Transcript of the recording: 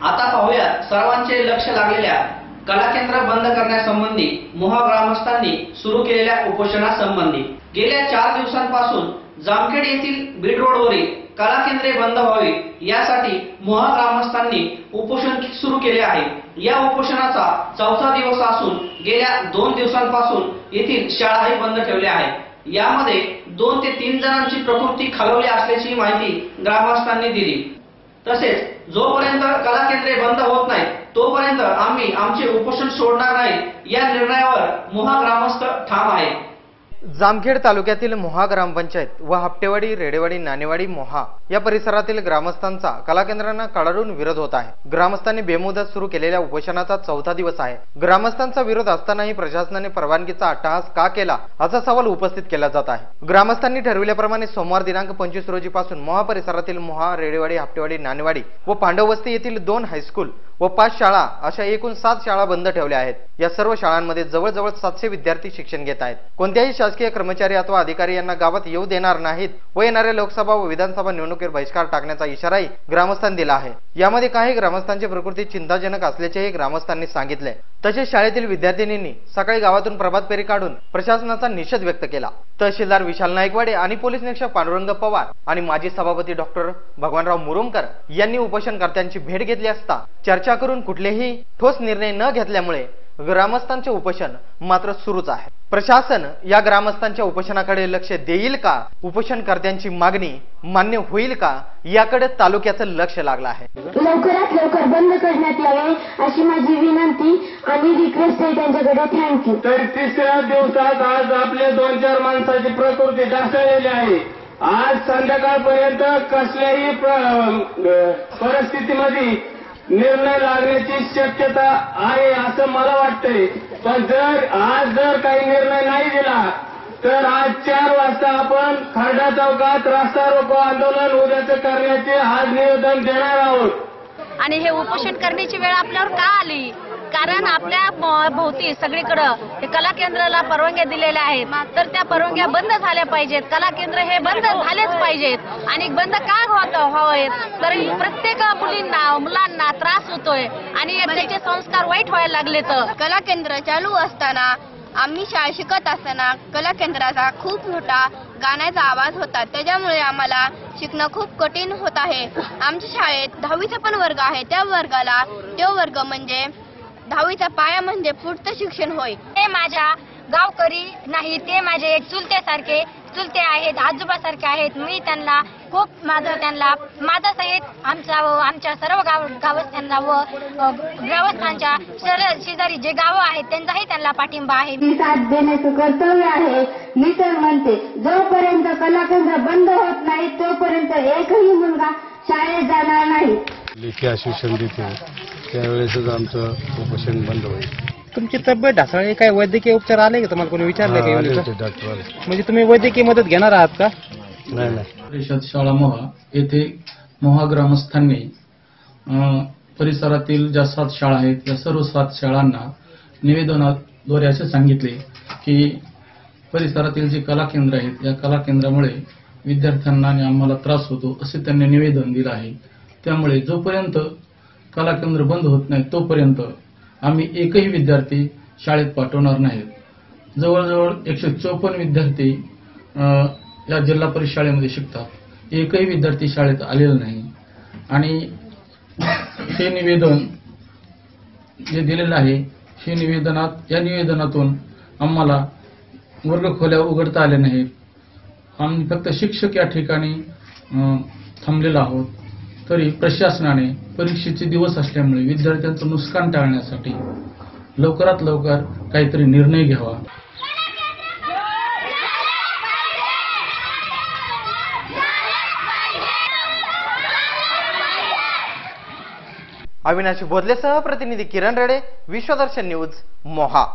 आता पाहूया सर्वांचे लक्ष लागलेल्या कला केंद्र बंद करण्यासंबंधी मोहा ग्रामस्थांनी सुरू केलेल्या उपोषणासंबंधी। गेल्या 4 दिवसांपासून जामखेड येथील बीड रोडवरील कला केंद्रे बंद व्हावी यासाठी मोहा ग्रामस्थांनी उपोषण सुरू केले आहे। या उपोषणाचा 4था दिवस असून गेल्या 2 दिवसांपासून येथील शाळाही बंद ठेवल्या आहेत। यामध्ये 2 ते 3 जणांची प्रकृती खालावली असल्याची माहिती ग्रामस्थांनी दिली। तसेच जोपर्यंत कला केंद्रे बंद होत नाही तोपर्यंत आम्ही आमचे उपोषण सोडणार नाही या निर्णयावर मोहा ग्रामस्थ ठाम आहे। जामखेड तालुक्यातील मोहा ग्रामपंचायत व हप्तेवाडी, रेडेवाडी, नाणेवाडी, मोहा या परिसरातील ग्रामस्थांचा कला केंद्रांना कडाडून विरोध होत आहे। ग्रामस्थांनी बेमुदत सुरू केलेल्या उपोषणाचा 4था दिवस आहे। ग्रामस्थांचा विरोध असतानाही प्रशासनाने परवानगीचा अट्टहास का केला असा सवाल उपस्थित केला जात आहे। ग्रामस्थांनी ठरविल्याप्रमाणे सोमवार दिनांक 25 रोजी पासून मोहा परिसरातील मोहा, रेडेवाडी, हप्तेवाडी, नाणेवाडी व पांडववस्ती येथील 2 हायस्कूल व 5 शाळा अशा एकूण 7 शाळा बंद ठेवल्या आहेत। या सर्व शाळांमध्ये जवळजवळ 700 विद्यार्थी शिक्षण घेत आहेत। कोणत्याही शासकीय कर्मचारी अथवा अधिकारी यांना गावात येऊ देणार नाहीत व येणाऱ्या लोकसभा व विधानसभा निवडणुकीवर बहिष्कार टाकण्याचा इशाराही ग्रामस्थांनी दिला आहे। यामध्ये काही ग्रामस्थांची प्रकृती चिंताजनक असल्याचेही ग्रामस्थांनी सांगितले। तसेच शाळेतील विद्यार्थिनींनी सकाळी गावातून प्रभात फेरी काढून प्रशासनाचा निषेध व्यक्त केला। तहसीलदार विशाल नाईकवाडे आणि पोलीस निरीक्षक पांडुरंग पवार आणि माजी सभापती डॉक्टर भगवानराव मुरुमकर यांनी उपोषणकर्त्यांची भेट घेतली असता चर्चा करून कुठलेही ठोस निर्णय न घेतल्यामुळे ग्रामस्थांचे उपोषण मात्र सुरूच आहे। प्रशासन या ग्रामस्थांच्या उपोषणाकडे लक्ष देईल का, उपोषणकर्त्यांची मागणी मान्य होईल का याकडे तालुक्याचं लक्ष लागलं आहे। लवकरात लवकर बंद करण्यात यावे अशी माझी विनंती आणि रिक्वेस्ट आहे त्यांच्याकडे। थँक्यू। तर 3ऱ्या दिवसात आज आपले 2-4 माणसाची प्रकृती ढासळलेली आहे। आज संध्याकाळपर्यंत कसल्याही परिस्थितीमध्ये निर्णय लागण्याची शक्यता आहे असं मला वाटतंय। पण जर काही निर्णय नाही दिला तर आज 4 वाजता आपण खर्डा चौकात रास्ता रोको आंदोलन उद्याचं करण्याचे आज निवेदन देणार आहोत। आणि हे उपोषण करण्याची वेळ आपल्यावर का आली? कारण आपल्या भोवती सगळीकडे कला केंद्राला परवानग्या दिलेल्या आहेत, तर त्या परवानग्या बंद झाल्या पाहिजेत। कला केंद्र हे बंद झालेच पाहिजेत। आणि बंद का व्हावेत? तर प्रत्येक मुलांना त्रास होतोय आणि त्याचे संस्कार वाईट व्हायला लागले। तर कला केंद्र चालू असताना आम्ही शाळा शिकत असताना कला केंद्राचा खूप मोठा गाण्याचा आवाज होता, त्याच्यामुळे आम्हाला शिकणं खूप कठीण होत आहे। आमच्या शाळेत 10वीचा पण वर्ग आहे, त्या वर्गाला तो वर्ग म्हणजे 10वीचा पाया म्हणजे पुढचं शिक्षण होय। ते माझ्या गावकरी नाही, ते माझे चुलते आहेत, आजोबासारखे आहेत। मी त्यांना खूप माझा सहित आमच्या सर्व गावस्थांना व ग्रामस्थांच्या शेजारी जे गावं आहेत त्यांचाही त्यांना पाठिंबा आहे। साथ देण्याचं कर्तव्य आहे। मी तर म्हणते जोपर्यंत कला केंद्र बंद होत नाही तोपर्यंत एकही मुलगा शाळेत जाणार नाही। लेखी आश्वासन देते त्यावेळेसच आमचं उपोषण बंद होईल। तुमची तब्येत ढासळली, काय वैद्यकीय उपचार आले का तुम्हाला? कोणी विचारलं का? डॉक्टर म्हणजे तुम्ही वैद्यकीय मदत घेणार आहात का? नाही। परिषद शाळा मोहा येथे मोहा ग्रामस्थांनी परिसरातील ज्या 7 शाळा आहेत या सर्व 7 शाळांना निवेदनाद्वारे असे सांगितले की परिसरातील जे कला केंद्र आहेत या कला केंद्रामुळे विद्यार्थ्यांना आणि आम्हाला त्रास होतो असे त्यांनी निवेदन दिलं आहे। त्यामुळे जोपर्यंत कला केंद्र बंद होत नाही तोपर्यंत आम्ही एकही विद्यार्थी शाळेत पाठवणार नाहीत। जवळजवळ 154 विद्यार्थी या जिल्हा परिषद शाळेमध्ये शिकतात, एकही विद्यार्थी शाळेत आलेला नाही। आणि हे निवेदन जे दिलेलं आहे हे या निवेदनातून आम्हाला वर्गखोल्या उघडता आल्या नाहीत। आम्ही फक्त शिक्षक या ठिकाणी थांबलेलो आहोत। तरी प्रशासनाने परीक्षेचे दिवस असल्यामुळे विद्यार्थ्यांचं नुकसान टाळण्यासाठी लवकरात लवकर काहीतरी निर्णय घ्यावा। अविनाश बोधलेसह प्रतिनिधी किरण रेडे, विश्वदर्शन न्यूज, मोहा।